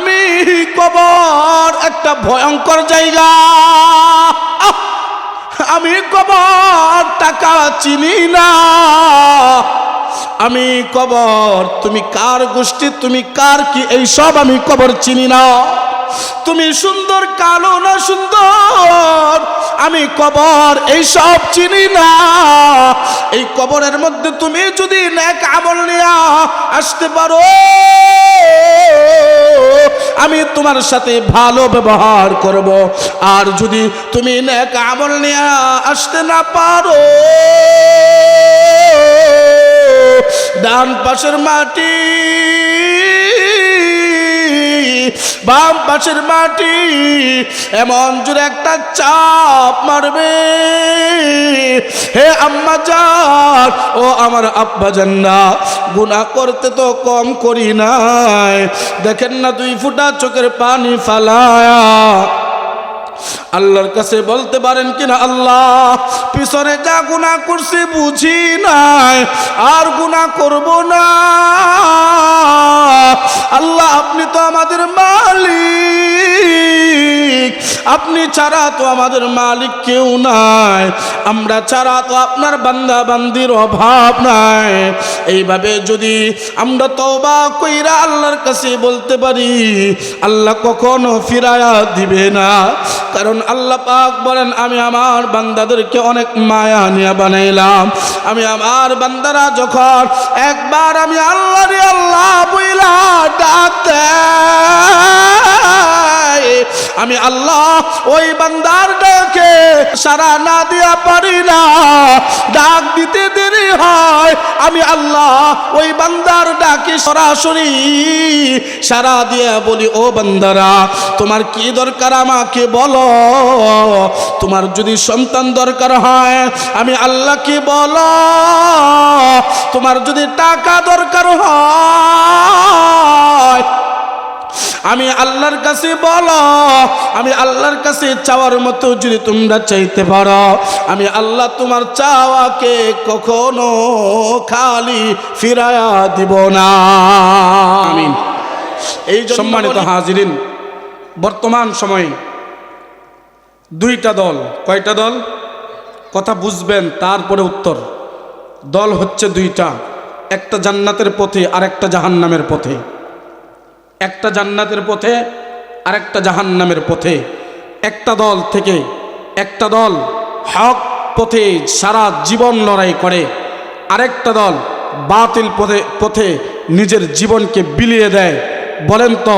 আমি কবর একটা ভয়ঙ্কর জায়গা। আমি কবর টাকা চিনি না। আমি কবর তুমি কার গোষ্ঠী, তুমি কার কি, এই সব আমি কবর চিনি না। তুমি সুন্দর কালো না সুন্দর, আমি কবর এই সব চিনি না। এই কবরের মধ্যে তুমি যদি নেক আমল নিয়ে আসতে পারো, আমি তোমার সাথে ভালো ব্যবহার করব। আর যদি তুমি নেক আমল নিয়ে আসতে না পারো, ডান পাশের মাটি বাম পাশের মাটি এমন জোরে একটা চাপ মারবে, হে আম্মা জান, ও আমার আব্বা জান, না গুনাহ করতে তো কম করি নাই। দেখেন না 2 ফোঁটা চোখের পানি ফালায়া আল্লাহর কাছে বলতে পারেন কিনা, আল্লাহ পিছনে যা গুনাহ করছি বুঝি নাই, আর গুনাহ করব না। আল্লাহ আপনি তো আমাদের মালিক, আপনি ছাড়া তো আমাদের মালিক কেউ নাই, আমরা ছাড়া তো আপনার বান্দা বান্দির অভাব নাই। এইভাবে যদি আমরা তওবা কইরা আল্লাহর কাছে বলতে পারি, আল্লাহ কখনো ফিরায়া দিবে না। কারণ আল্লাহ পাক বলেন, আমি আমার বান্দাদেরকে অনেক মায়া নিয়ে বানাইলাম। আমি আমার বান্দারা যখন একবার আমি আল্লাহ রে আল্লাহ বইলা ডাক দেয়, আমি আল্লাহ ওই বান্দার ডাকে সাড়া না দিয়া পারি না, ডাক দিতে দেরি হয়। আমি আল্লাহ ওই বান্দার ডাকে সরাসরি সাড়া দিয়া বলি, ও বান্দারা তোমার কি দরকার আমাকে বলো। তোমার যদি সন্তান দরকার হয় আমি আল্লাহকে বলো। তোমার যদি টাকা দরকার হয় আমি আল্লাহর কাছে বলো। আমি আল্লাহর কাছে চাওয়ার মতো যদি তোমরা চাইতে পারো, আমি আল্লাহ তোমার চাওয়াকে কখনো খালি ফিরায়া দিব না। আমিন। এই সম্মানিত হাজিরিন, বর্তমান সময়ে 2টা দল। কয়টা দল? কথা বুঝবেন তারপরে উত্তর। দল হচ্ছে 2টা, একটা জান্নাতের পথে আর একটা জাহান্নামের পথে। একটা জান্নাতের পথে আর একটা জাহান্নামের পথে। একটা দল থেকে একটা দল হক পথে সারা জীবন লড়াই করে, আরেকটা দল বাতিল পথে নিজের জীবনকে বিলিয়ে দেয়। বলেন তো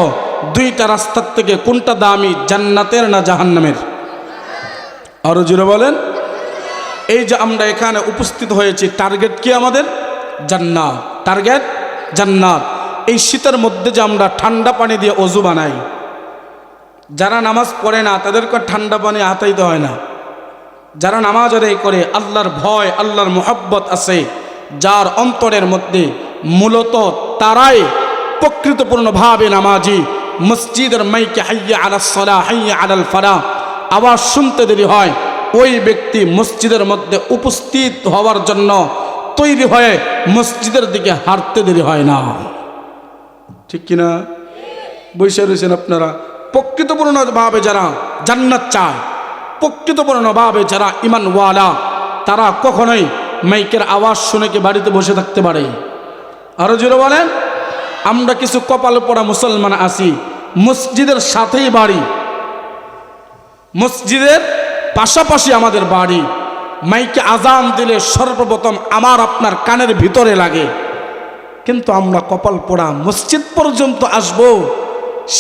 2টা রাস্তার থেকে কোনটা দামি, জান্নাতের না জাহান্নামের? আরো জোরে বলেন। এই যে আমরা এখানে উপস্থিত হয়েছি, টার্গেট কি আমাদের? জান্নাত। টার্গেট জান্নাত। এই শীতের মধ্যে যে আমরা ঠান্ডা পানি দিয়ে অজু বানাই, যারা নামাজ পড়ে না তাদেরকে ঠান্ডা পানি হাতাইতে হয় না। যারা নামাজ আদায় করে, আল্লাহর ভয় আল্লাহর মোহাব্বত আছে যার অন্তরের মধ্যে, মূলত তারাই প্রকৃতপূর্ণভাবে নামাজি। মসজিদের মাইকে হাইয়া আলাস সালাহ হাইয়া আলাল ফালাহ আওয়াজ শুনতে দেরি হয়, ওই ব্যক্তি মসজিদের মধ্যে উপস্থিত হওয়ার জন্য তৈরি হয়ে মসজিদের দিকে হাঁটতে দেরি হয় না। ঠিক কিনা? বসে রয়েছেন আপনারা। প্রকৃতপূর্ণভাবে যারা জান্নাত চায়, প্রকৃতপূর্ণভাবে যারা ঈমানওয়ালা, তারা কখনোই মাইকের আওয়াজ শুনে কি বাড়িতে বসে থাকতে পারে? আরো জোরে বলেন। আমরা কিছু কপাল পড়া মুসলমান আছি, মসজিদের সাথেই বাড়ি, মসজিদের পাশাপাশি আমাদের বাড়ি। মাইকে আজান দিলে সর্বপ্রথম আমার আপনার কানের ভিতরে লাগে, কিন্তু আমরা কপাল পোড়া মসজিদ পর্যন্ত আসব,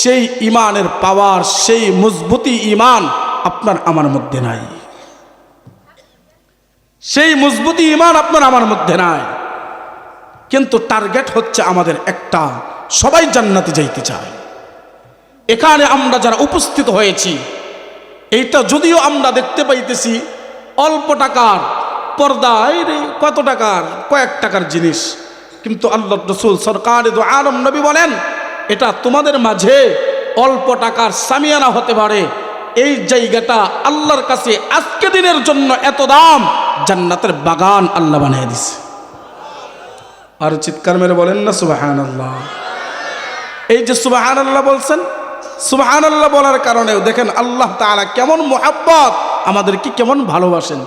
সেই ইমানের পাওয়ার, সেই মজবুতি ইমান আপনার আমার মধ্যে নাই। সেই মজবুতি ইমান আপনার আমার মধ্যে নাই। কিন্তু টার্গেট হচ্ছে আমাদের একটা, সবাই জান্নাতে যাইতে চায়। এখানে আমরা যারা উপস্থিত হয়েছি, এইটা যদিও আমরা দেখতে পাইতেছি অল্প টাকার পর্দা, কত টাকার, কয়েক টাকার জিনিস, কিন্তু আল্লাহ রাসূল সরকারে দু আলম নবী বলেন, এটা তোমাদের মাঝে অল্প টাকার সামিয়ানা হতে পারে, এই জায়গাটা আল্লাহর কাছে আজকে দিনের জন্য এত দাম, জান্নাতের বাগান আল্লাহ বানিয়ে দিছে। আর চিৎকার মেরে বলেন না সুবহানাল্লাহ। এই যে সুবহানাল্লাহ বলছেন, সুবহানাল্লাহ বলার কারণেও দেখেন আল্লাহ তাআলা কেমন মুহাব্বত, আমাদেরকে কেমন ভালোবাসেন।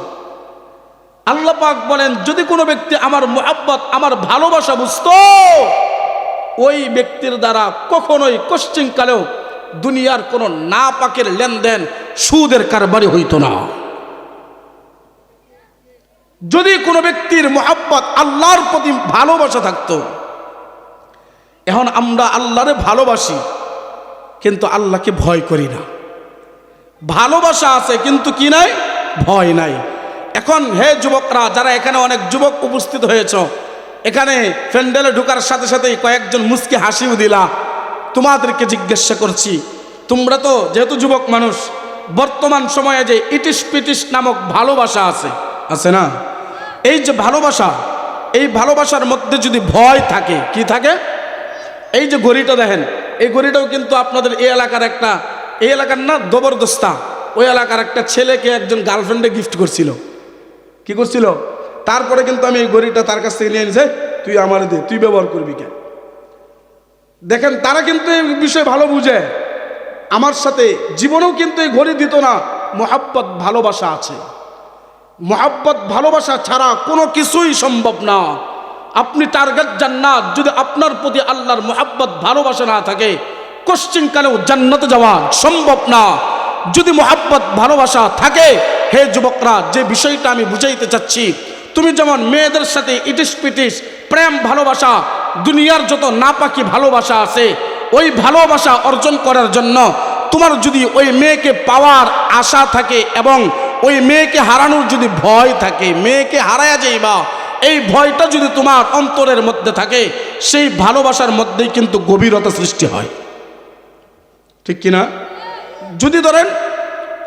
আল্লাহ পাক বলেন যদি কোনো ব্যক্তি আমার মুহাব্বত, আমার ভালোবাসা বুঝতো, ওই ব্যক্তির দ্বারা কখনোই কশ্চিনকালেও দুনিয়ার কোনো নাপাকের লেনদেন, সুদের কারবারি হইতো না। যদি কোনো ব্যক্তির মুহাব্বত, আল্লাহর প্রতি ভালোবাসা থাকতো। এখন আমরা আল্লাহরে ভালোবাসি কিন্তু আল্লাহকে ভয় করি না। ভালোবাসা আছে কিন্তু কি নাই, ভয় নাই। এখন হে যুবকরা, যারা এখানে অনেক যুবক উপস্থিত হয়েছ, এখানে প্যান্ডেলে ঢোকার সাথে সাথেই কয়েকজন মুস্কি হাসিও দিলা। তোমাদেরকে জিজ্ঞাসা করছি, তোমরা তো যেহেতু যুবক মানুষ, বর্তমান সময়ে যে ইটিস পিটিস নামক ভালোবাসা আছে, আছে না? এই যে ভালোবাসা, এই ভালোবাসার মধ্যে যদি ভয় থাকে, কি থাকে? এই যে ঘড়িটা দেখেন, এই ঘড়িটাও কিন্তু আপনাদের এই এলাকার একটা, এই এলাকার না জবরদস্তা, ওই এলাকার একটা ছেলেকে একজন গার্লফ্রেন্ডে গিফট করছিল। কি করছিল? তারপরে কিন্তু আমি এই ঘড়িটা তার কাছ থেকে নিয়ে এনেছে, তুই আমার দে, তুই ব্যবহার করবি কেন? দেখেন তারা কিন্তু এই বিষয় ভালো বুঝে। আমার সাথে জীবনেও কিন্তু এই ঘড়ি দিত না। মুহাব্বত ভালোবাসা আছে, মুহাব্বত ভালোবাসা ছাড়া কোনো কিছুই সম্ভব না। আপনি টার্গেট জান্নাত, যদি আপনার প্রতি আল্লাহর মুহাব্বত ভালোবাসা না থাকে, কশ্চিনকালেও জান্নাতে যাওয়া সম্ভব না। যদি মুহাব্বত ভালোবাসা থাকে, হে যুবকরা, যে বিষয়টা আমি বুঝাইতে চাচ্ছি, তুমি যেমন মেয়েদের সাথে ইটিস পিটিস প্রেম ভালোবাসা, দুনিয়ার যত নাপাকি ভালোবাসা আছে, ওই ভালোবাসা অর্জন করার জন্য তোমার যদি ওই মেয়েকে পাওয়ার আশা থাকে এবং ওই মেয়েকে হারানোর যদি ভয় থাকে, মেয়েকে হারায়া যাইবা, এই ভয়টা যদি তোমার অন্তরের মধ্যে থাকে, সেই ভালোবাসার মধ্যেই কিন্তু গভীরতা সৃষ্টি হয়, ঠিক কিনা? যদি ধরেন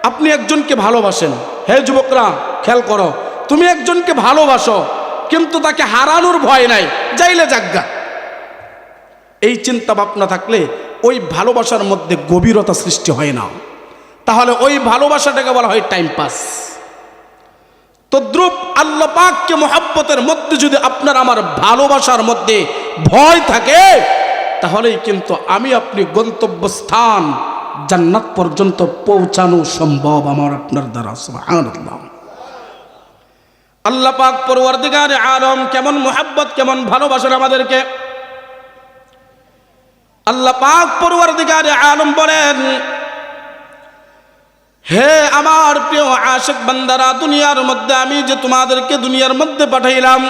আপনি একজনকে ভালোবাসেন, হে যুবকরা খেয়াল করো, তুমি একজনকে ভালোবাসো কিন্তু তাকে হারানোর ভয় নাই, যাইলে জাগা, এই চিন্তা ভাবনা থাকলে ওই ভালোবাসার মধ্যে গভীরতা সৃষ্টি হয় না। তাহলে ওই ভালোবাসাটাকে বলা হয় টাইম পাস। তদ্রূপ আল্লাহ পাককে মুহাব্বতের মধ্যে যদি আপনার আমার ভালোবাসার মধ্যে ভয় থাকে, তাহলেই কিন্তু আমি আপনি গন্তব্যস্থান জান্নাত পর্যন্ত পৌঁছানো সম্ভব আমার আপনার দ্বারা। সুবহানাল্লাহ। আল্লাহ পাক পরওয়ারদিগারে আলম কেমন মুহাব্বত, কেমন ভালোবাসেন আমাদেরকে। আল্লাহ পাক পরওয়ারদিগারে আলম বলেন, হে আমার প্রিয় আশিক বান্দারা, দুনিয়ার মধ্যে আমি যে তোমাদেরকে দুনিয়ার মধ্যে পাঠাইলাম,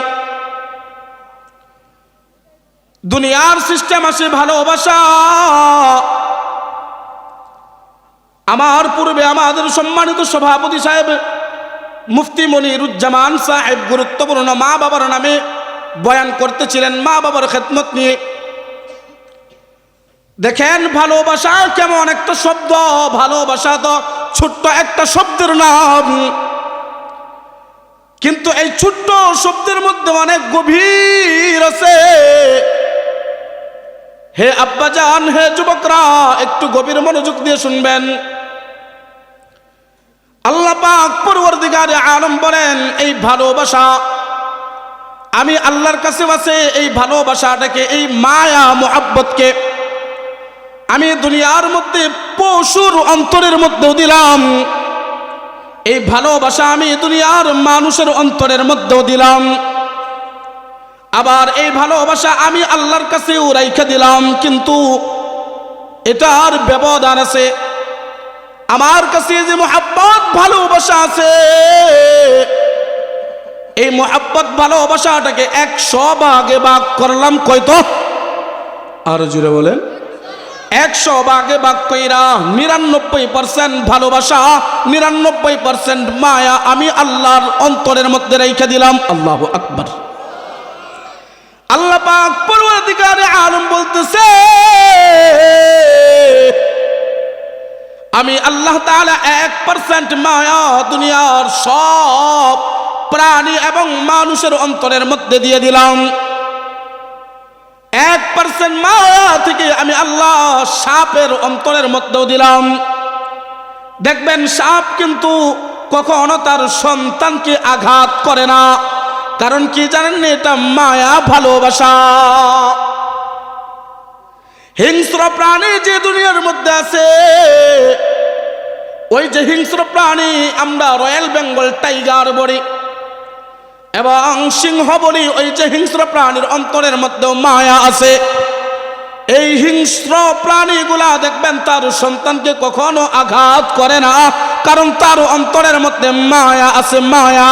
দুনিয়ার সিস্টেম আছে ভালোবাসা। আমার পূর্বে আমাদের সম্মানিত সভাপতি সাহেব মুফতি মনিরুজ্জামান সাহেব গুরুত্বপূর্ণ মা বাবার নামে বয়ান করতেছিলেন, মা বাবার খেদমত নিয়ে। দেখেন ভালোবাসা কেমন একটা শব্দ, ভালোবাসা তো ছোট্ট একটা শব্দের নাম, কিন্তু এই ছোট্ট শব্দের মধ্যে অনেক গভীর আছে। হে আব্বাজান, হে যুবকরা, একটু গভীর মনোযোগ দিয়ে শুনবেন। আল্লাহ পাক পরওয়ারদিগারে আলম বলেন, এই ভালোবাসা আমি আল্লাহর কাছে আছে, এই ভালোবাসাটাকে, এই মায়া মুহাব্বতকে আমি দুনিয়ার মধ্যে পশুর অন্তরের মধ্যেও দিলাম, এই ভালোবাসা আমি দুনিয়ার মানুষের অন্তরের মধ্যেও দিলাম, আবার এই ভালোবাসা আমি আল্লাহর কাছেও রাইখা দিলাম। কিন্তু এটার ব্যবধান আছে। আমার কাছে যে মুহাব্বত ভালোবাসা আছে, এই মুহাব্বত ভালোবাসাটাকে 100 ভাগে ভাগ করলাম। কয়তো? আরো জোরে বলেন। 100 ভাগে ভাগ কইরা 99% ভালোবাসা, 99% মায়া আমি আল্লাহর অন্তরের মধ্যে রেখে দিলাম। আল্লাহু আকবার। আল্লাহ পাক পরওয়ারদিগারে আলম বলতেছে, আমি আল্লাহ তাআলা 1% মায়া দুনিয়ার সব প্রাণী এবং মানুষের অন্তরের মধ্যে দিয়ে দিলাম। 1% মায়া থেকে আমি আল্লাহ সাপের অন্তরের মধ্যেও দিলাম। দেখবেন সাপ কিন্তু কখনো তার সন্তানকে আঘাত করে না, কারণ কি জানেন? এটা মায়া ভালোবাসা। হিংস্র প্রাণী যে দুনিয়ার মধ্যে আছে, ওই যে হিংস্র প্রাণী আমরা রয়্যাল বেঙ্গল টাইগার বলি এবং সিংহ বলি, ওই যে হিংস্র প্রাণীর অন্তরের মধ্যেও মায়া আছে। এই হিংস্র প্রাণীগুলা দেখবেন তার সন্তানকে কখনো আঘাত করে না, কারণ তার অন্তরের মধ্যে মায়া আছে, মায়া।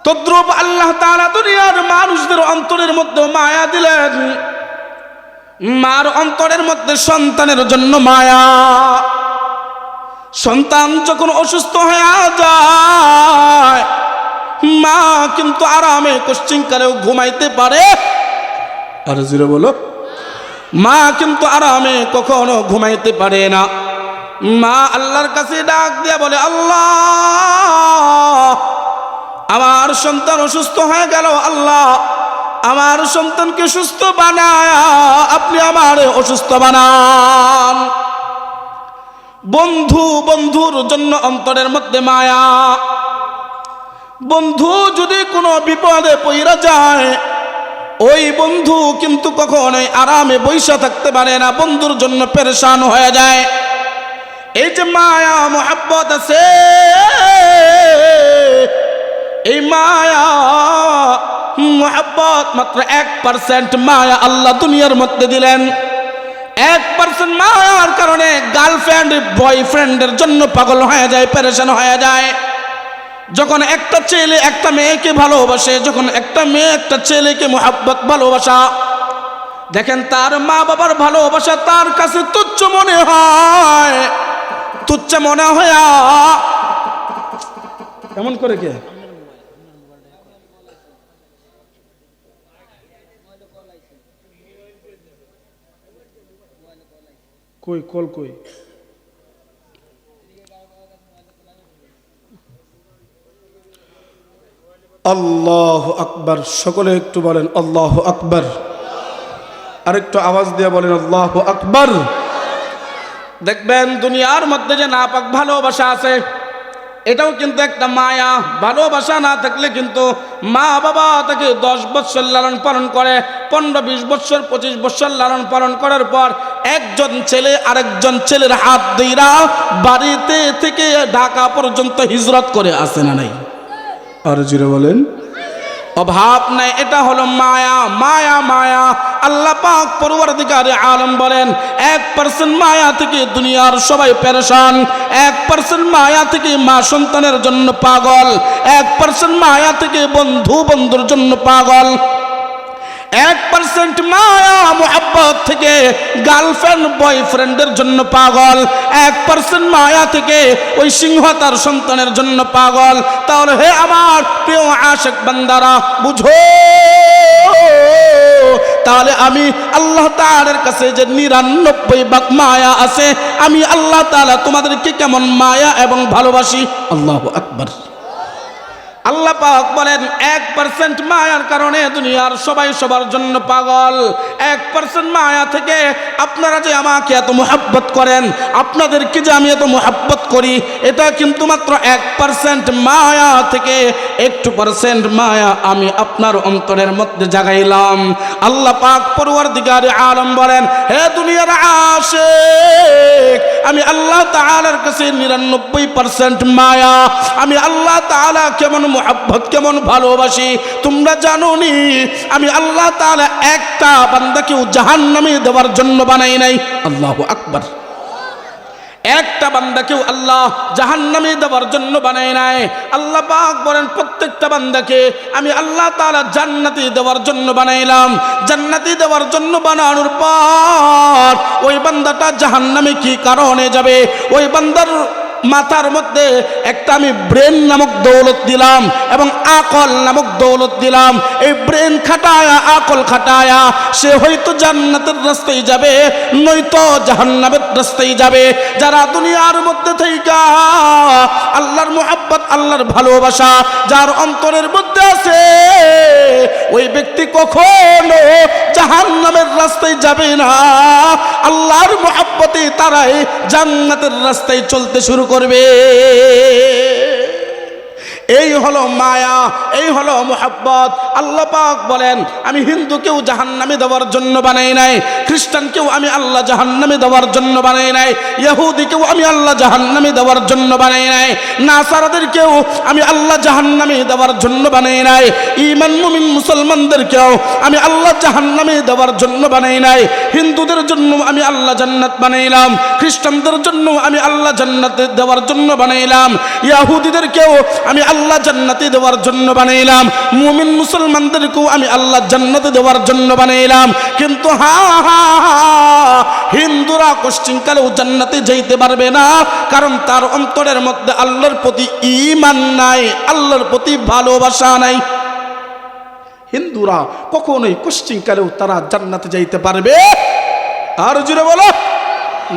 তদ্রূপ আল্লাহ তাআলা দুনিয়ার মানুষদের অন্তরের মধ্যে মায়া দিলেন। মার অন্তরের মধ্যে সন্তানের জন্য মায়া। সন্তান যখন অসুস্থ হয়ে যায়, মা কিন্তু আরামে কোশ্চিনকালেও ঘুমাইতে পারে। আর জোরে বলো, মা কিন্তু আরামে কখনো ঘুমাইতে পারে না। মা আল্লাহর কাছে ডাক দিয়ে বলে, আল্লাহ আমার সন্তান অসুস্থ হয়ে গেল, আল্লাহ আমার সন্তানকে সুস্থ বানায়, আপনি আমার অসুস্থ বানান। বন্ধু বন্ধুর জন্য অন্তরের মধ্যে মায়া। বন্ধু যদি কোনো বিপদে পইরা যায়, ওই বন্ধু কিন্তু কখনোই আরামে বইসা থাকতে পারে না, বন্ধুর জন্য পেরেশান হয়ে যায়। এই যে মায়া মোহাব্বত আছে, এই মায়া মোহাব্বত মাত্র 1% মায়া আল্লাহ দুনিয়ার মধ্যে দিলেন। 1% মায়ার কারণে গার্লফ্রেন্ড বয়ফ্রেন্ডের জন্য পাগল হয়ে যায়, পেরেশান হয়ে যায়। যখন একটা ছেলে একটা মেয়েকে ভালোবাসে, যখন একটা মেয়ে একটা ছেলেকে মোহাব্বত ভালোবাসা, দেখেন তার মা বাবার ভালোবাসা তার কাছে তুচ্ছ মনে হয়। তুচ্ছ মনে হয় কেমন করে কে কই কল কই আল্লাহু আকবার। সকলে একটু বলেন আল্লাহু আকবার। আরেকটু আওয়াজ দিয়ে বলেন আল্লাহু আকবার। দেখবেন দুনিয়ার মধ্যে যে নাপাক ভালোবাসা আছে, এটাও কিন্তু একটা মায়া। ভালোবাসা না থাকলে কিন্তু মা বাবা তাকে 10 বছর লালন পালন করে, 15-20 বছর 25 বছর লালন পালন করার পর একজন ছেলে আরেকজন ছেলের হাত ধইরা বাড়িতে থেকে ঢাকা পর্যন্ত হিজরত করে আসে না নাই? আর জোরে বলেন, অভাব নাই। এটা হলো মায়া, মায়া, মায়া। আল্লাহ পাক পরওয়ারদিগারে আলম বলেন, 1% মায়া থেকে দুনিয়ার সবাই পেরেশান। 1% মায়া থেকে মা সন্তানের জন্য পাগল। 1% মায়া থেকে বন্ধু বন্ধুর জন্য পাগল। 1% মায়া মোহাব্বত থেকে গার্লফ্রেন্ড বয়ফ্রেন্ডের জন্য পাগল। 1% মায়া থেকে ওই সিংহ তার সন্তানের জন্য পাগল। তাহলে হে আমার প্রিয় আশিক বান্দারা, বুঝো তাহলে আমি আল্লাহ তাআলার কাছে যে 99 ভাগ মায়া আছে, আমি আল্লাহ তাআলা তোমাদেরকে কেমন মায়া এবং ভালোবাসি। আল্লাহু আকবার। আল্লাহ পাক বলেন 1% মায়ার কারণে দুনিয়ার সবাই সবার জন্য পাগল। 1% মায়া থেকে আপনারা যে আমাকে এত মোহাব্বত করেন, আপনাদেরকে যে আমি এত মোহাব্বত করি, এটা কিন্তু মাত্র 1% মায়া থেকে একটু পার্সেন্ট মায়া আমি আপনার অন্তরের মধ্যে জাগাইলাম। আল্লাহ পাক পরওয়ারদিগারে আলম বলেন, হে দুনিয়ার আশিক, আমি আল্লাহ তাআলার কাছে 99% মায়া। আমি আল্লাহ তাআলা কেমন মোহাব্বত, কেমন ভালোবাসি তোমরা জানো নি? আমি আল্লাহ তাআলা একটা বান্দাকেও জাহান্নামে দেওয়ার জন্য বানাই নাই। আল্লাহু আকবার। একটা বান্দাকেও আল্লাহ জাহান্নামে দেওয়ার জন্য বানাই নাই। আল্লাহ পাক বলেন, প্রত্যেকটা বান্দাকে আমি আল্লাহ তাআলা জান্নাতি দেওয়ার জন্য বানাইলাম। জান্নাতি দেওয়ার জন্য বানানোর পর ওই বান্দাটা জাহান্নামে কি কারণে যাবে? ওই বান্দার মাথার মধ্যে একটা আমি ব্রেন নামক দৌলত দিলাম এবং আকল নামক দৌলত দিলাম। এই ব্রেন খাটায়া আকল খাটায়া সে হয়তো জান্নাতের রাস্তায় যাবে, নয়তো জাহান্নামের রাস্তায় যাবে। যারা দুনিয়ার মধ্যে থেকে আল্লাহর মোহাব্বত, আল্লাহর ভালোবাসা যার অন্তরের মধ্যে আছে, ওই ব্যক্তি কখনো জাহান্নামের রাস্তায় যাবে না। আল্লাহর মোহাব্বতে তারাই জান্নাতের রাস্তায় চলতে শুরু করবে। এই হলো মায়া, এই হলো মুহাব্বত। আল্লাহ পাক বলেন, আমি হিন্দুকেও জাহান্নামে দেওয়ার জন্য বানাই নাই, খ্রিস্টানকেও আমি আল্লাহ জাহান্নামে দেওয়ার জন্য বানাই নাই, ইহুদিকেও আমি আল্লাহ জাহান্নামে দেওয়ার জন্য বানাই নাই, নাসারাদেরকেও আমি আল্লাহ জাহান্নামে দেওয়ার জন্য বানাই নাই, ঈমান মুমিন মুসলমানদেরকেও আমি আল্লাহ জাহান্নামে দেওয়ার জন্য বানাই নাই। হিন্দুদের জন্য আমি আল্লাহ জান্নাত বানাইলাম, খ্রিস্টানদের জন্য আমি আল্লাহ জান্নাতে দেওয়ার জন্য বানাইলাম, ইহুদিদেরকেও আমি আল্লাহ জান্নাতে দেওয়ার জন্য বানাইলাম, মুমিন মুসলমানদেরকেও আমি আল্লাহ জান্নাতে দেওয়ার জন্য বানাইলাম। কিন্তু হিন্দুরা কোশ্চিনকালেও জান্নাতে যাইতে পারবে না, কারণ তার অন্তরের মধ্যে আল্লাহর প্রতি ঈমান নাই, আল্লাহর প্রতি ভালোবাসা নাই। হিন্দুরা কখনোই কোশ্চিনকালেও তারা জান্নাতে যাইতে পারবে, আর জুড়ে বলো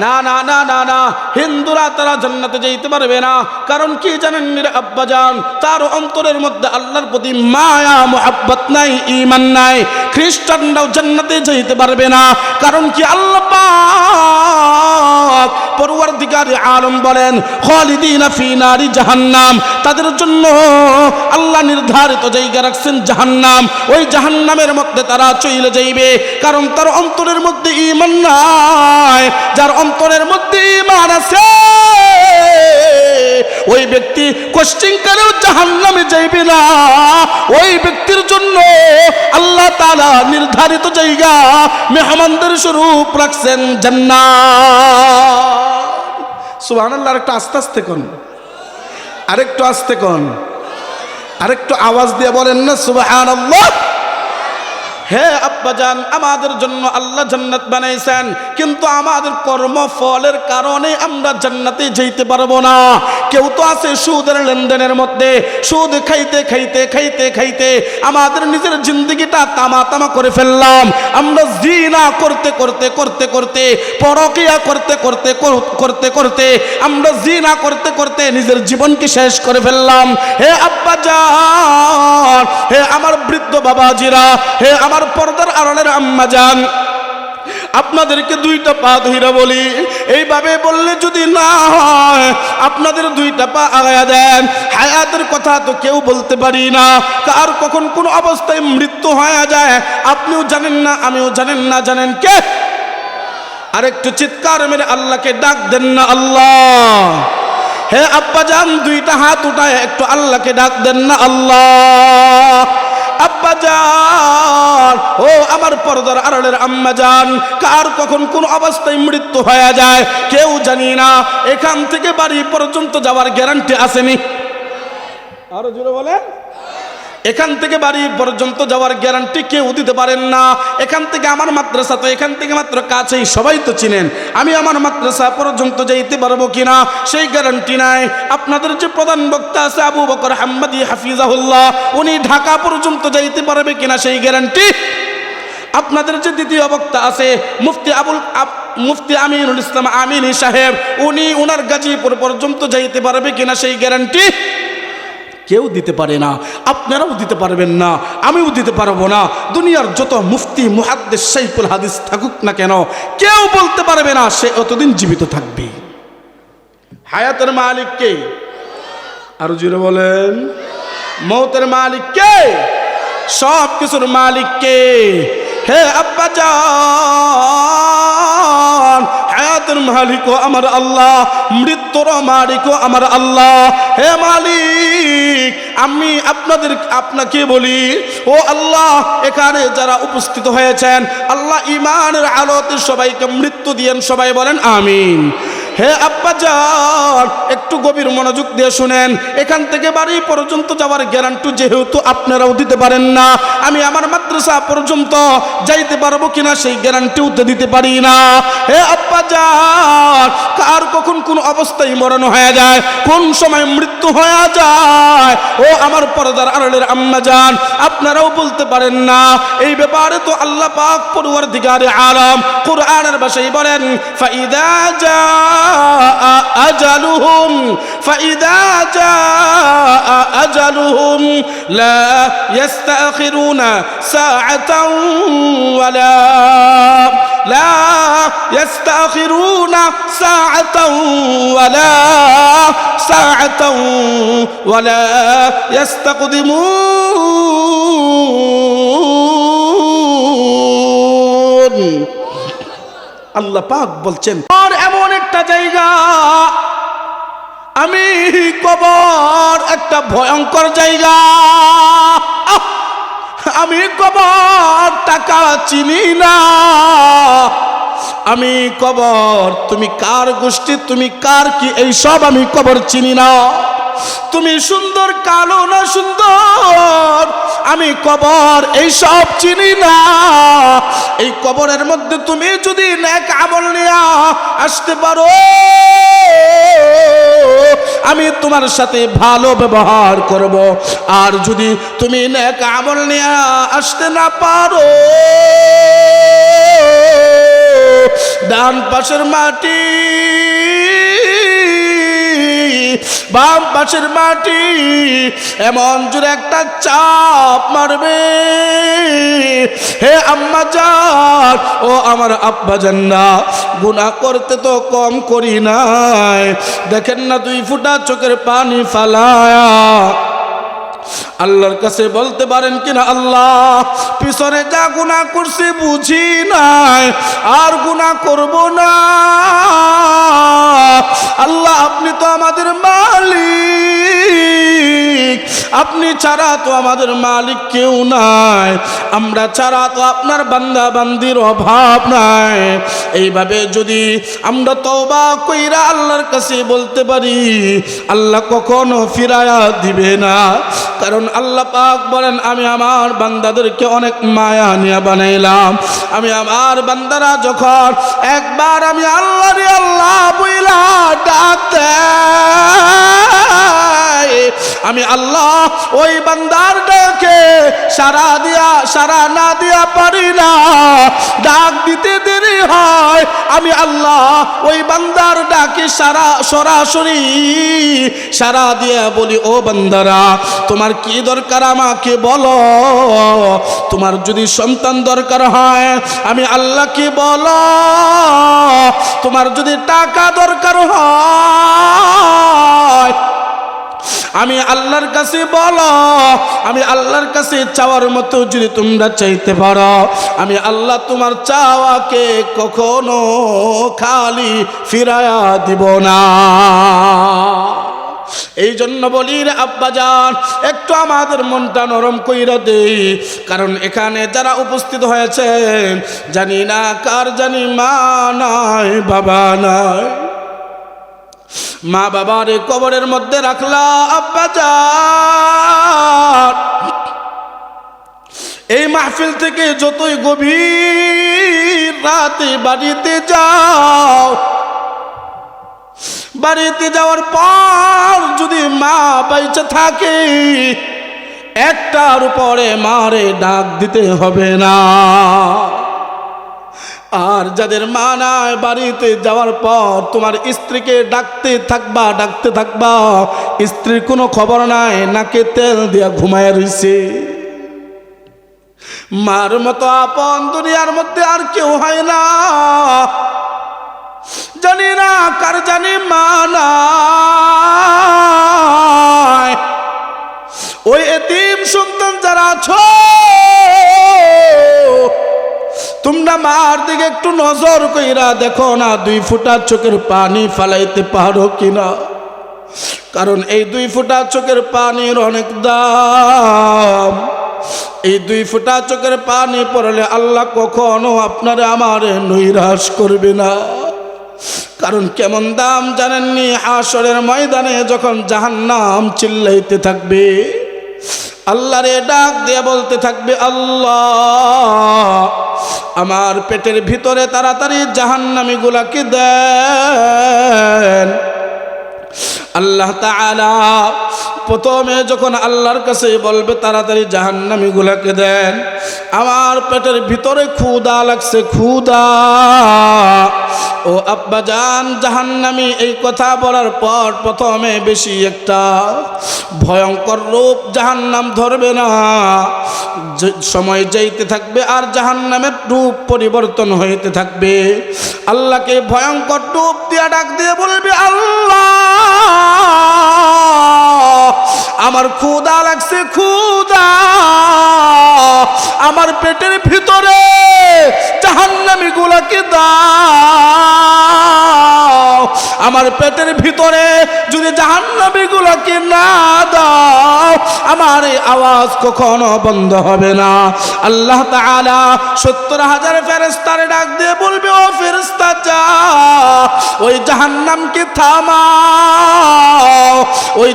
না না না না না, হিন্দুরা তারা জান্নাতে যাইতে পারবে না। কারণ কি জানেন রে আব্বাজান, তার অন্তরের মধ্যে আল্লাহর প্রতি মায়া মুহাব্বত নাই, ঈমান নাই। খ্রিস্টানরাও জান্নাতে যাইতে পারবে না, কারণ কি আল্লাহ পাক পরওয়ারদিগারে আলম বলেন, খালিদিনা ফি নারি জাহান্নাম, তাদের জন্য আল্লাহ নির্ধারিত জায়গা রাখছেন জাহান্নাম, ওই জাহান্নামের মধ্যে তারা চলে যাইবে, কারণ তার অন্তরের মধ্যে ঈমান নাই। যার অন্তরের মধ্যে ঈমান আছে ওই ব্যক্তি কোশ্চিনকালেও জাহান্নামে যাইবে না। ওই ব্যক্তির জন্য আল্লাহ তাআলা নির্ধারিত জায়গা মেহমানদের স্বরূপ রাখছেন জান্নাত। সুবহানাল্লাহ। আরেকটু আস্তে আস্তে কোন, আরেকটু আস্তে কোন, আরেকটু আওয়াজ দিয়ে বলেন না সুবহানাল্লাহ। হে আব্বাজান, আমাদের জন্য আল্লাহ জান্নাত বানাইছেন, কিন্তু আমাদের কর্মফলের কারণে আমরা জান্নাতে যেতে পারবো না। কেউ তো আছে সুদের লেনদেনের মধ্যে, সুদ খাইতে খাইতে খাইতে খাইতে আমাদের নিজের জিন্দগিটা তামা তামা করে ফেললাম। আমরা জিনা করতে করতে করতে করতে, পরকিয়া করতে করতে করতে করতে, আমরা জিনা করতে করতে নিজের জীবনকে শেষ করে ফেললাম। হে আব্বাজান, হে আমার বৃদ্ধ বাবাজিরা, হে আমার পর্দার আড়ালের আম্মাজান, আপনাদেরকে দুইটা পা ধইরা বলি, এইভাবে বললে যদি না হয় আপনাদের দুইটা পা আগায়া দেন। হায়াতের কথা তো কেউ বলতে পারি না, কার কখন কোন অবস্থায় মৃত্যু হয়ে যায় আপনিও জানেন না, আমিও জানেন না। জানেন কে? আরেকটু চিৎকার মেরে আল্লাহকে ডাক দেন না আল্লাহ। হে আব্বাজান, দুইটা হাত উঠায় একটু আল্লাহকে ডাক দেন না আল্লাহ। আব্বাজান, ও আমার পর্দার আড়ালের আম্মাজান, কার কখন কোন অবস্থায় মৃত্যু হয়ে যায় কেউ জানি না। এখান থেকে বাড়ি পর্যন্ত যাওয়ার গ্যারান্টি আসেনি? আরো জোরে বলেন। এখান থেকে বাড়ি পর্যন্ত যাওয়ার গ্যারান্টি কেউ দিতে পারেন না। এখান থেকে আমার মাদ্রাসা তো এখান থেকে মাত্র কাছেই, সবাই তো চিনেন। আমি আমার মাদ্রাসা পর্যন্ত যাইতে পারবো কিনা সেই গ্যারান্টি নাই। আপনাদের যে প্রধান বক্তা আছে আবু বকর হাম্মাদি হাফিজাহুল্লাহ, উনি ঢাকা পর্যন্ত যাইতে পারবে কিনা সেই গ্যারান্টি। আপনাদের যে দ্বিতীয় বক্তা আছে মুফতি আমিনুল ইসলাম আমিনী সাহেব, উনি ওনার গাজীপুর পর্যন্ত যাইতে পারবে কিনা সেই গ্যারান্টি কেউ দিতে পারে না। আপনারাও দিতে পারবেন না, আমিও দিতে পারবো না। দুনিয়ার যত মুফতি মুহাদ্দিস শাইখুল হাদিস থাকুক না কেন, কেউ বলতে পারবে না সে অতদিন জীবিত থাকবে। হায়াতের মালিক কে? আরো জোরে বলেন। মৌতের মালিক কে? সব কিছুর মালিক কে? হে আব্বাজান, হায়াতের মালিকও আমার আল্লাহ, মৃত্যুর মালিকও আমার আল্লাহ। হে মালিক, আমি আপনাকে বলি, ও আল্লাহ, এখানে যারা উপস্থিত হয়েছেন আল্লাহ ঈমানের আলোতে সবাইকে মৃত্যু দিয়েন, সবাই বলেন আমিন। হে আব্বাজান, একটু গভীর মনোযোগ দিয়ে শুনেন। এখান থেকে বাড়ি পর্যন্ত যাওয়ার গ্যারান্টি যেহেতু আপনারাও দিতে পারেন না, আমি আমার মাদ্রাসা পর্যন্ত যাইতে পারবো কিনা সেই গ্যারান্টিও তো দিতে পারি না। হে আব্বাজান, কার কখন কোন অবস্থায় মরণ হয়ে যায়, কোন সময় মৃত্যু হয়ে যায়, ও আমার পর্দার আড়ালের আম্মাজান, আপনারাও বলতে পারেন না। এই ব্যাপারে তো আল্লাহ পাক পরওয়ারদিগারে আলম কুরআনের ভাষায় বলেন, ফাইদা আজালুহুম ফাইদা জাআ আজালুহুম লা ইস্তাখিরুনা সাআতাও ওয়ালা লা ইস্তাখিরুনা সাআতাও ওয়ালা সাআতাও ওয়ালা ইস্তাকদিমুন। আল্লাহ পাক বলছেন আর এমন একটা জায়গা, আমি কবর একটা ভয়ঙ্কর জায়গা। আমি কবর টাকা চিনি না, আমি কবর তুমি কার গোষ্ঠী, তুমি কার কি, এইসব আমি কবর চিনি না। তুমি সুন্দর কালো না সুন্দর, আমি কবর এইসব চিনি না। এই কবরের মধ্যে তুমি যদি নেক আমল নিয়ে আসতে পারো, আমি তোমার সাথে ভালো ব্যবহার করব। আর যদি তুমি নেক আমল নিয়ে আসতে না পারো, ডান পাশের মাটি বাম পাশের মাটি এমন জোরে একটা চাপ মারবে, হে আম্মা জান, ও আমার আব্বা জান্না, গুনাহ করতে তো কম করি নাই, দেখেন না 2 ফোঁটা চোখের পানি ফালায়া আল্লাহর কাছে বলতে পারেন কিনা, আল্লাহ পিছনে যা গুনাহ করছি বুঝি নাই, আর গুনাহ করব না। আল্লাহ আপনি তো আমাদের মালিক, আপনি ছাড়া তো আমাদের মালিক কেউ নাই, আমরা ছাড়া তো আপনার বান্দা বান্দির অভাব নাই। এইভাবে যদি আমরা তওবা কইরা আল্লাহর কাছে বলতে পারি, আল্লাহ কখনো ফিরায়া দিবে না। কারণ আল্লাহ পাক বলেন, আমি আমার বান্দাদেরকে অনেক মায়া নিয়ে বানাইলাম। আমি আমার বান্দারা যখন একবার আমি আল্লাহ রে আল্লাহ বইলা ডাকতে, আমি আল্লাহ ওই বান্দার ডাকে সারা না দিয়া পারি না, ডাক দিতে দেরি হয়। আমি আল্লাহ ওই বান্দার ডাকে সরাসরি সারা দিয়া বলি, ও বান্দারা তোমার কি দরকার আমাকে বলো। তোমার যদি সন্তান দরকার হয় আমি আল্লাহকে বলো, তোমার যদি টাকা দরকার হয় আমি আল্লাহর কাছে বলো। আমি আল্লাহর কাছে চাওয়ার মতো যদি তোমরা চাইতে পারো, আমি আল্লাহ তোমার চাওয়াকে কখনো খালি ফিরায়া দিব না। এই জন্য বলি রে আব্বাজান, একটু আমাদের মনটা নরম কইরা দেই। কারণ এখানে যারা উপস্থিত হয়েছেন, জানি না কার জানি মা নাই বাবা নাই, মা বাবার কবরের মধ্যে রাখলা আব্বাজান। এই মাহফিল থেকে যতই গভীর রাতে বাড়িতে যাও, বাড়িতে যাওয়ার পর যদি মা বাইচা থাকে, একটার উপরে মারে ডাক দিতে হবে না। আর যাদের মা নাই, বাড়িতে যাওয়ার পর তোমার স্ত্রীকে ডাকতে থাকবা, স্ত্রীর কোনো খবর নাই, নাকে তেল দিয়া ঘুমায় রইছে। মার মতো আপন দুনিয়ার মধ্যে আর কেউ হয় না। জানি না কার জানি মা নাই, ওই এতিম সন্তান যারা আছো, তোমরা মার দিকে একটু নজর কইরা দেখো না 2 ফোঁটা চোখের পানি ফালাইতে পারো কিনা। কারণ এই 2 ফোঁটা চোখের পানির অনেক দাম। এই 2 ফোঁটা চোখের পানি পড়লে আল্লাহ কখনো আপনারে আমারে নৈরাশ করবে না। কারণ কেমন দাম জানেননি, হাশরের ময়দানে যখন জাহান্নাম চিল্লাইতে থাকবে, আল্লাহরে ডাক দিয়ে বলতে থাকবে, আল্লাহ আমার পেটের ভিতরে তাড়াতাড়ি জাহান্নামী গুলাকে দেন। আল্লাহ তাআলা প্রথমে যখন আল্লাহর কাছে বলবে তাড়াতাড়ি জাহান্নামী গুলাকে দেন, আমার পেটের ভিতরে ক্ষুধা লাগছে, ক্ষুধা। ও আব্বাজান, জাহান্নামী এই কথা বলার পর প্রথমে বেশি একটা ভয়ঙ্কর রূপ জাহান্নাম ধরবে না, সময় যাইতে থাকবে আর জাহান্নামের রূপ পরিবর্তন হইতে থাকবে। আল্লাহকে ভয়ঙ্কর রূপ দিয়ে ডাক দিয়ে বলবে, আল্লাহ আমার ক্ষুধা লাগছে, ক্ষুধা, আমার পেটের ভিতরে জাহান্নামী গুলাকে দাও, আমার পেটের ভিতরে যদি জাহান্নামী গুলাকে না দাও আমার এই আওয়াজ কখনো বন্ধ হবে না। আল্লাহ তাআলা 70,000 ফেরেশতারে ডাক দিয়ে বলবে, ও ফেরেশতা যা ওই জাহান্নামকে থামাও, ওই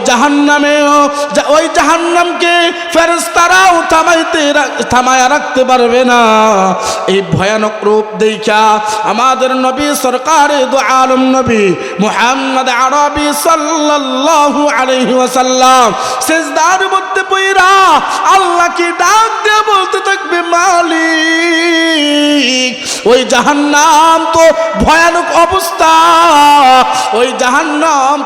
জাহান্নামকে ফেরেশতারাও থামায়া রাখতে পারবে না। এই ভয়ানক রূপ দেখা আমাদের নবী সরকারে দু আলম নবী মুহাম্মদ আরবি সাল্লাল্লাহু আলাইহি ওয়াসাল্লাম সিজদার মধ্যে পড়া আল্লাহকে ডাক দিয়ে বলতে থাকবে, মালিক ওই জাহান্নাম তো ভয়ানক অবস্থা, ওই জাহান্নাম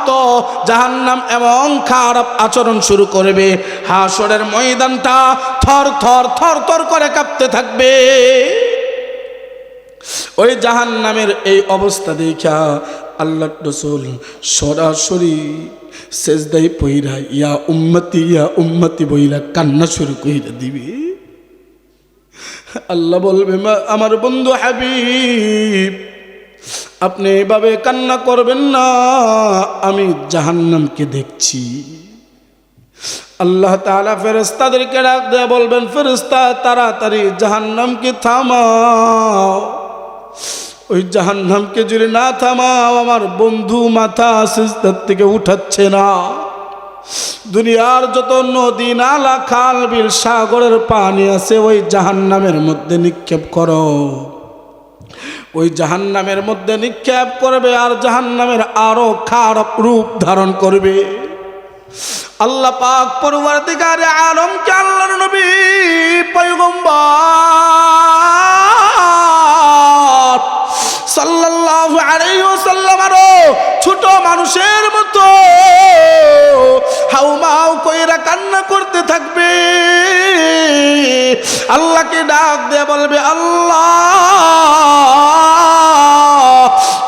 এমন খারাপ আচরণ শুরু করবে, হাসরের ময়দানটা থর থর থর থর করে কাঁপতে থাকবে। ওই জাহান্নামের এই অবস্থা দেখা আল্লাহর রাসূল সরাসরি সেজদায় পইরা ইয়া উম্মতি বইলা কান্না শুরু কইরা দিবে। আল্লাহ বলবে, আমার বন্ধু হাবিব আপনি এভাবে কান্না করবেন না, আমি জাহান্নামকে দেখছি। আল্লাহ তাআলা ফেরেশতাদেরকে ডাক দিয়ে বলবেন, ফেরেশতা তাড়াতাড়ি জাহান্নামকে থামাও, ওই জাহান্নামকে যদি না থামাও আমার বন্ধু মাথা সিজদার থেকে উঠাচ্ছে না। দুনিয়ার যত নদী নালা খাল বিল সাগরের পানি আছে ওই জাহান্নামের মধ্যে নিক্ষেপ করো, ওই জাহান্নামের মধ্যে নিক্ষেপ করবে আর জাহান্নামের আরো খারাপ রূপ ধারণ করবে। আল্লাহ পাক পরওয়ারদিগারে আলম কে আল্লাহর নবী পয়গম্বর সাল্লাল্লাহু আলাইহি ওয়াসাল্লাম আরো ছোট মানুষের মতো হাউমাউ কইরা কান্না করতে থাকবে। আল্লাহকে ডাক দিয়ে বলবে, আল্লাহ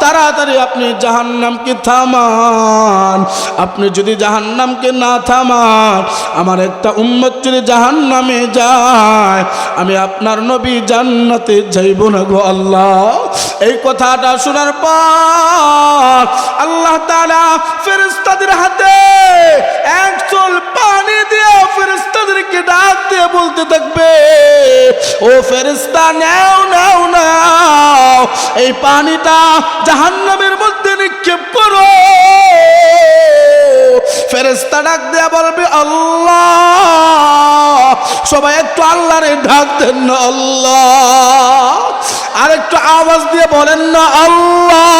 তাড়াতাড়ি আপনি জাহান্নামকে থামান, আপনি যদি জাহান্নামকে না থামান আমার একটা উম্মত যদি জাহান্নামে যায় আমি আপনার নবী জান্নাতে যাইব না গো আল্লাহ। এই কথাটা শোনার পর আল্লাহ তাআলা ফেরেশতাদের হাতে এক চুল পানি দিয়ে ফেরেশতাদেরকে ডাক দিয়ে বলতে থাকবে, ও ফেরেশতা নাও নাও নাও এই পানিটা জাহান্নামের মধ্যে নিক্ষেপ করো। ফেরেশতা ডাক দিয়ে বলবে, আল্লাহ, সবাই একটু আল্লাহরে ডাক দেন না আল্লাহ, আর একটু আওয়াজ দিয়ে বলেন না আল্লাহ।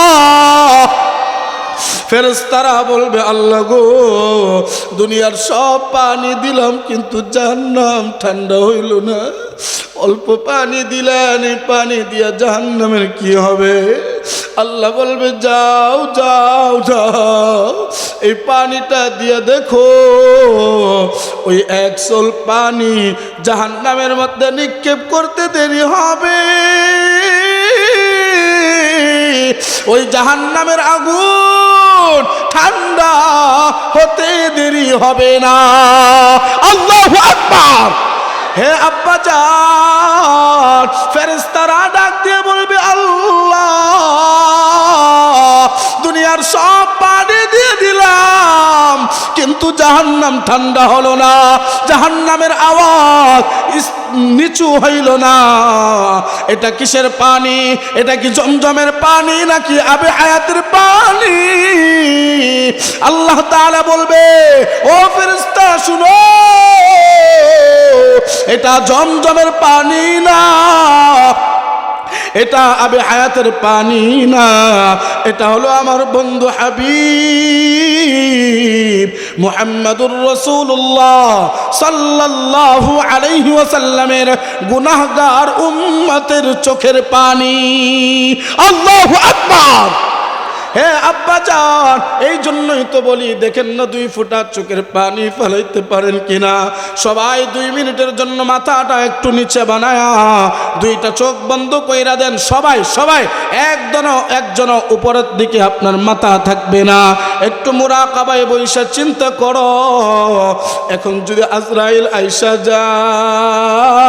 ফেরেশতারা বলবে, আল্লাহ গো দুনিয়ার সব পানি দিলাম কিন্তু জাহান্নাম ঠান্ডা হইল না, অল্প পানি দিলেন, এই পানি দিয়া জাহান্নামের কি হবে? আল্লাহ বলবে, যাও যাও যাও এই পানিটা দিয়ে দেখো, ওই এক চুল পানি জাহান্নামের মধ্যে নিক্ষেপ করতে দেরি হবে, ওই জাহান্নামের আগুন ঠান্ডা হতে দেরি হবে না। আল্লাহু আকবার। হে আব্বা জান, ফেরেশতারা ডাক দিয়ে বলবে, আল্লাহ দুনিয়ার সব পানি দিয়ে দিলাম কিন্তু জাহান্নাম ঠান্ডা হলো না, জাহান্নামের আওয়াজ নিচু হইল না। এটা কিসের পানি? এটা কি জমজমের পানি নাকি আবে হায়াতের পানি? আল্লাহ তাআলা বলবে, ও ফেরেশতা শুনো, এটা জমজমের পানি না, এটা আবে হায়াতের পানি না, এটা হলো আমার বন্ধু হাবিব মুহাম্মাদুর রাসূলুল্লাহ সাল্লাল্লাহু আলাইহি ওয়াসাল্লামের গুনাহগার উম্মতের চোখের পানি। আল্লাহু আকবার। আমার হে আব্বাজান, এই জন্যই তো বলি, দেখেন না 2 ফোঁটা চোখের পানি ফেলাইতে পারেন কিনা। সবাই 2 মিনিটের জন্য মাথাটা একটু নিচে বানায়া 2টা চোখ বন্ধ কইরা দেন। সবাই সবাই একজন উপরের দিকে আপনার মাথা থাকবে না। একটু মুরাকাবায় বইসা চিন্তা করো, এখন যদি আজরাইল আইসা যায়,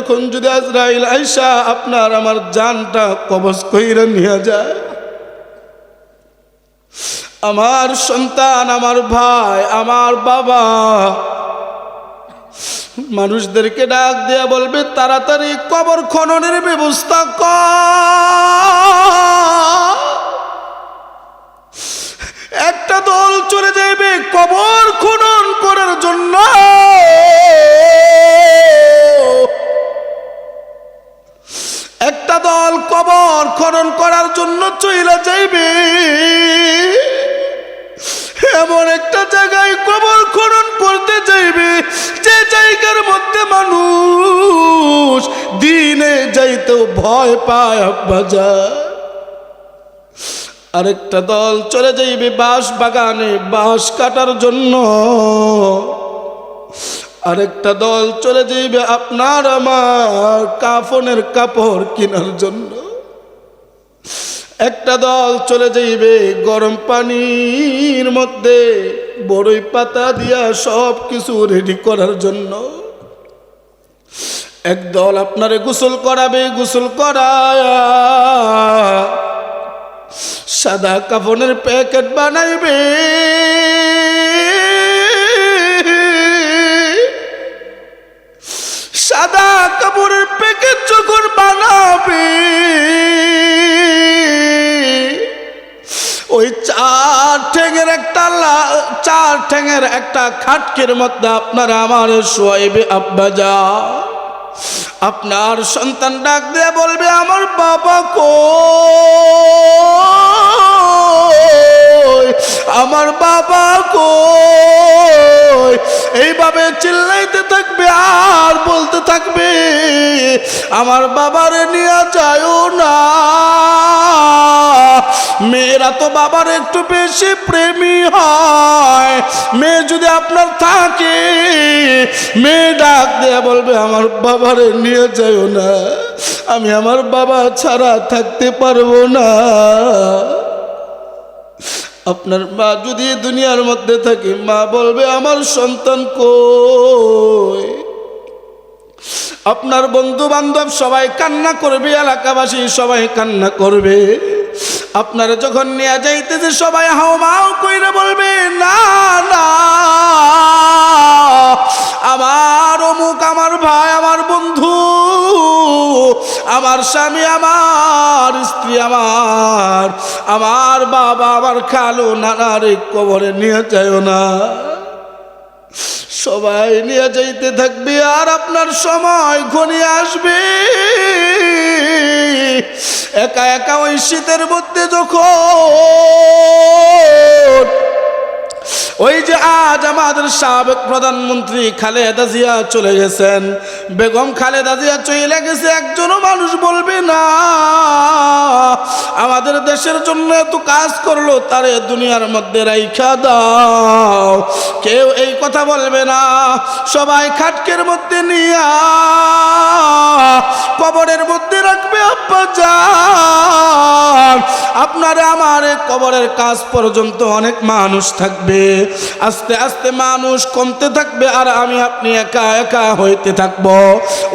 এখন যদি আজরাইল আইসা আপনার আমার জানটা কবজ কইরা নিয়ে যায়, আমার সন্তান, আমার ভাই, আমার বাবা মানুষদেরকে ডাক দিয়া বলবে, তাড়াতাড়ি কবর খননের ব্যবস্থা কর। একটা দল চলে যাবে কবর খনন করার জন্য। একটা দল কবর খনন করার জন্য চলে যাইবে। এমন একটা জায়গায় কবর খনন করতে যাইবে যে জায়গার মধ্যে মানুষ দিনে যাইতেও ভয় পায় আব্বাজান। আরেকটা দল চলে যাইবে বাঁশ বাগানে বাঁশ কাটার জন্য। আরেকটা দল চলে যাইবে আপনার আমার কাফনের কাপড় কেনার জন্য। একটা দল চলে যাইবে গরম পানির মধ্যে বড়ই পাতা দিয়া সব কিছু রেডি করার জন্য। এক দল আপনারে গোসল করাবে, গোসল করায়া সাদা কাফনের প্যাকেট বানাইবে। সাদা কাপড়ের প্যাকেট যখন বানাবে, ওই 4 ঠ্যাঙের একটা খাটকের মধ্যে আপনারা আমার শোয়াইবে আব্বাজান। আপনার সন্তান ডাক দিয়ে বলবে, আমার বাবা কই, আমার বাবা কই। এইভাবে চিল্লাইতে থাকবে আর বলতে থাকবে, আমার বাবারে নিয়ে যায়ও না। মেয়েরা তো বাবার একটু বেশি প্রেমী হয়। মেয়ে যদি আপনার থাকে, মেয়ে ডাক দিয়ে বলবে, আমার বাবারে নিয়ে যায়ও না, আমি আমার বাবা ছাড়া থাকতে পারবো না। আপনার মা যদি দুনিয়ার মধ্যে থাকে, মা বলবে, আমার সন্তান কই। আপনার বন্ধু বান্ধব সবাই কান্না করবে, এলাকাবাসী সবাই কান্না করবে। আপনারা যখন নিয়ে যাইতেছে সবাই হাওমাও কইরা বলবে, না না, আমার অমুক, আমার ভাই, আমার বন্ধু, আমার স্বামী, আমার স্ত্রী, আমার বাবা, আমার খালু, নানার কবরে নিয়ে যায়ও না। সবাই নিয়ে যাইতে থাকবে আর আপনার সময় ঘনিয়ে আসবে। একা একা ওই শীতের মধ্যে যখন ওই যে আজ আমাদের সাবেক প্রধানমন্ত্রী খালেদা জিয়া চলে গেছেন, বেগম খালেদা জিয়া চলে গেছে, একজনও মানুষ বলবে না আমাদের দেশের জন্য এত কাজ করলো, তারে দুনিয়ার মধ্যে রাইখা দাও। কেউ এই কথা বলবে না। সবাই খাটকের মধ্যে নিয়া কবরের মধ্যে রাখবে আব্বাজান। আপনারে আমার কবরের কাজ পর্যন্ত অনেক মানুষ থাকবে। আস্তে আস্তে মানুষ কমতে থাকবে আর আমি আপনি একা একা হইতে থাকবো।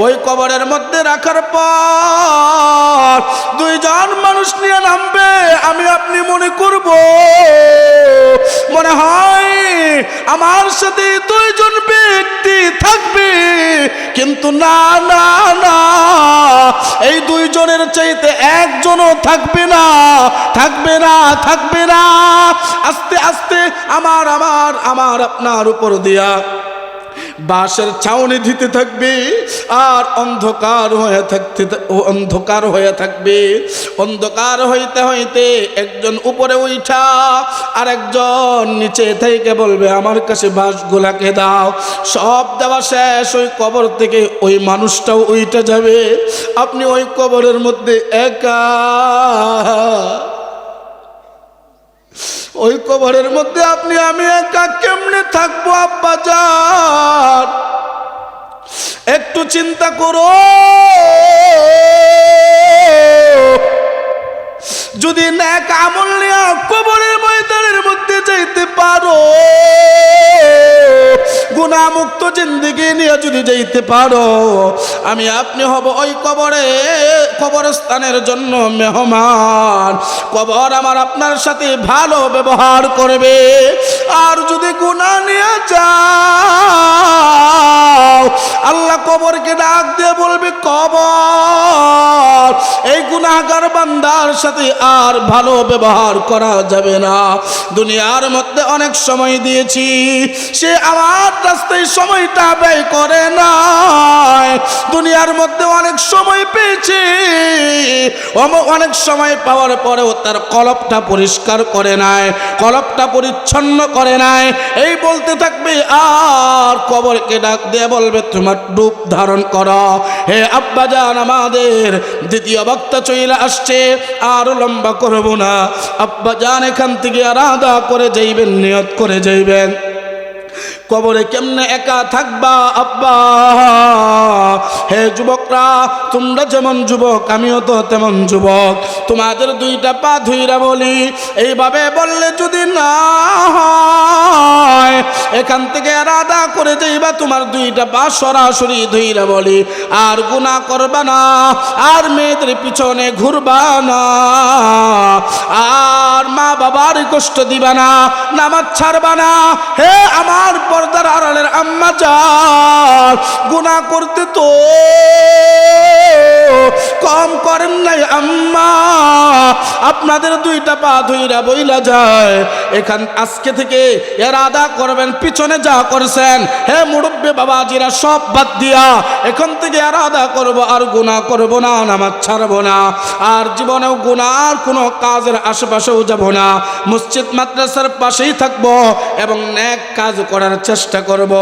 ওই কবরের মধ্যে রাখার পর 2 জন মানুষ নিয়ে নামবে। আমি আপনি মনে করব, মনে হয় আমার সাথে 2 জন ব্যক্তি থাকবে, কিন্তু না না না, এই 2 জনের চাইতে একজনও থাকবে না, থাকবে না, থাকবে না। আস্তে আস্তে আমার আপনার উপর দিয়া বাঁশের ছাউনি দিতে থাকবে আর অন্ধকার হয়ে থাকবে। অন্ধকার হইতে হইতে একজন উপরে উঠা আর একজন নিচে থেকে বলবে আমার কাছে বাঁশগুলাকে দাও। সব দেওয়া শেষ, ওই কবর থেকে ওই মানুষটাও উঠে যাবে। আপনি ওই কবরের মধ্যে একা, ওই কবরের মধ্যে আপনি আমি একা কেমনে থাকবো আব্বাজান? একটু চিন্তা করো। যদি নেক আমল নিয়ে কবরের ময়দানের মধ্যে যাইতে পারো, গুনাহমুক্ত জিন্দেগি নিয়ে যদি যাইতে পারো, আমি আপনি হব ওই কবরস্থানের জন্য মেহমান। কবর আমার আপনার সাথে ভালো ব্যবহার করবে। আর যদি গুনাহ নিয়ে যাও, আল্লাহ কবরকে ডাক দিয়ে বলবে কবর এই গুনাহগার বান্দার সাথে আর ভালো ব্যবহার করা যাবে না। দুনিয়ার মধ্যে অনেক সময় দিয়েছি, সে আমার রাস্তায় সময়টা ব্যয় করে নাই। দুনিয়ার মধ্যে অনেক সময় পেয়েছি, অনেক সময় পাওয়ার পরেও তার কলবটা পরিষ্কার করে নাই, কলবটা পরিচ্ছন্ন করে নাই। এই বলতে থাকবে আর কবরকে ডাক দিয়ে বলবে তোমার রূপ ধারণ করো। হে আব্বাজান, আমাদের দ্বিতীয় বক্তা চলে আসছে, আর লম্বা করব না। আব্বাজান এখান থেকে আলাদা করে যাইবেন, নিয়ত করে যাইবেন। কবরে কেমনে একা থাকবা আব্বা? হে যুবকরা, তোমরা যেমন যুবক আমিও তো তেমন যুবক। তোমাদের দুইটা পা ধুইরা বলি, এইভাবে বললে যদি না হয়, এখান থেকে আলাদা করে যাইবা। তোমার দুইটা পা সরাসরি ধুইরা বলি, আর গুনাহ করবা না, আর মেয়েদের পিছনে ঘুরবা না, আর মা বাবার কষ্ট দিবা না, নামাজ ছাড়বা না। হে আমার পর্দার আড়ালের আম্মা যান, গুনাহ করতে তো কম করেন নাই আম্মা, আপনাদের দুইটা পা ধইরা বইলা যায়। এখান আজকে থেকে ইরাদা করবেন, পিছনে যা করছেন হে মুরব্বি বাবাজিরা সব বাদ দিয়া এখন থেকে ইরাদা করব আর গুনাহ করব না, নামাজ ছাড়ব না, আর জীবনেও গুনার কোনো কাজের আশেপাশেও যাব না। মসজিদ মাদ্রাসার পাশেই থাকব এবং নেক কাজ করার চেষ্টা করব।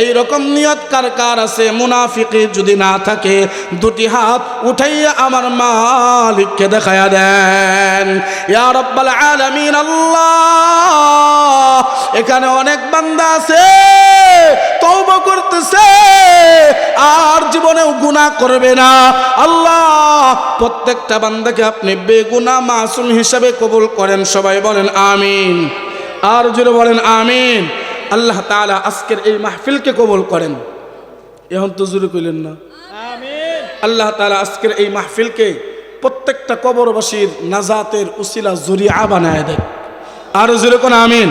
এই রকম নিয়ত কার কার আছে? মুনাফিকি যদি না থাকে দুটি হাত উঠাইয়া আমার মালিককে দেখায়া দেন। ইয়া রাব্বাল আলামিন আল্লাহ, এখানে অনেক বান্দা আছে তওবা করতেছে আর জীবনেও গুনাহ করবে না। আল্লাহ প্রত্যেকটা বান্দাকে আপনি বেগুনাহ মাসুম হিসাবে কবুল করেন। সবাই বলেন আমিন, আর জোরে বলেন আমিন। আল্লাহ তাআলা আজকের এই মাহফিলকে কবুল করেন। এখন তো জোরে কইলেন না আমিন। আল্লাহ তাআলা আজকের এই মাহফিলকে প্রত্যেকটা কবরবাসীর নাজাতের উসিলা জরিয়া বানায় দেয়। আর জোরে কোন আমিন।